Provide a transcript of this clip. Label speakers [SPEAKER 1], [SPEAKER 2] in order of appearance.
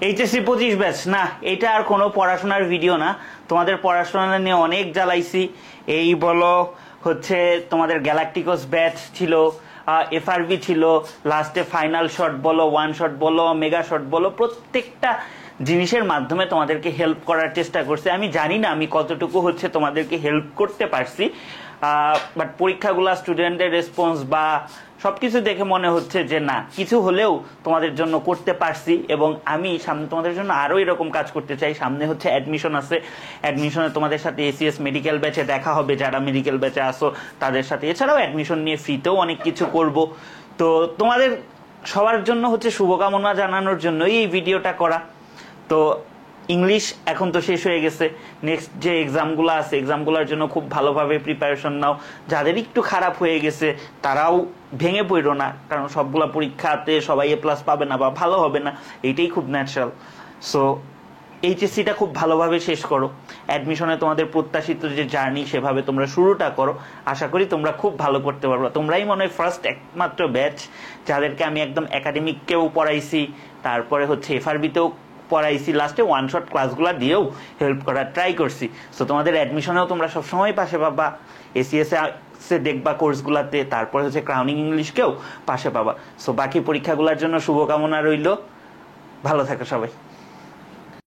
[SPEAKER 1] HSC 25 batch না, এটা আর কোনো পড়াশোনার ভিডিও না। তোমাদের পড়াশোনা নিয়ে অনেক জ্বালাইছি। এই বলো হচ্ছে তোমাদের গ্যালাকটিকোস ব্যাচ ছিল, এফআরবি ছিল, লাস্টে ফাইনাল শট বলো, ওয়ান শট বলো, মেগা শট বলো, প্রত্যেকটা জিনিসের মাধ্যমে তোমাদেরকে হেল্প করার চেষ্টা করছি। আমি জানি না আমি কতটুকু হচ্ছে তোমাদেরকে হেল্প করতে পারছি, বাট পরীক্ষাগুলা, স্টুডেন্টের রেসপন্স বা সবকিছু দেখে মনে হচ্ছে যে না, কিছু হলেও তোমাদের জন্য করতে পারছি। এবং আমি সামনে তোমাদের জন্য আরো এরকম কাজ করতে চাই। সামনে হচ্ছে অ্যাডমিশন আছে, অ্যাডমিশনে তোমাদের সাথে এসিএস মেডিকেল ব্যাচে দেখা হবে, যারা মেডিকেল ব্যাচে আসো তাদের সাথে। এছাড়াও অ্যাডমিশন নিয়ে ফ্রিতেও অনেক কিছু করব। তো তোমাদের সবার জন্য হচ্ছে শুভকামনা জানানোর জন্যই এই ভিডিওটা করা। তো ইংলিশ এখন তো শেষ হয়ে গেছে, নেক্সট যে এক্সামগুলো আছে এক্সামগুলোর জন্য খুব ভালোভাবে প্রিপারেশন নাও। যাদের একটু খারাপ হয়ে গেছে তারাও ভেঙে পড়ো না, কারণ সবগুলা পরীক্ষাতে সবাই এ প্লাস পাবে না বা ভালো হবে না, এইটাই খুব ন্যাচারাল। সো এইচএসসিটা খুব ভালোভাবে শেষ করো, অ্যাডমিশনে তোমাদের প্রত্যাশিত যে জার্নি সেভাবে তোমরা শুরুটা করো। আশা করি তোমরা খুব ভালো করতে পারবে। তোমরাই মনে হয় ফার্স্ট একমাত্র ব্যাচ যাদেরকে আমি একদম একাডেমিককেও পড়াইছি, তারপরে হচ্ছে এফআরবিতেও পড়াইছি, লাস্টে ওয়ান শট ক্লাসগুলো দিয়েও হেল্প করার ট্রাই করছি। সো তোমাদের অ্যাডমিশনেও তোমরা সবসময় পাশে পাবা, এসিএস এ দেখবা কোর্সগুলাতে, তারপরে হচ্ছে ক্রাউনিং ইংলিশকেও পাশে পাবা। সো বাকি পরীক্ষাগুলোর জন্য শুভকামনা রইল। ভালো থাকো সবাই।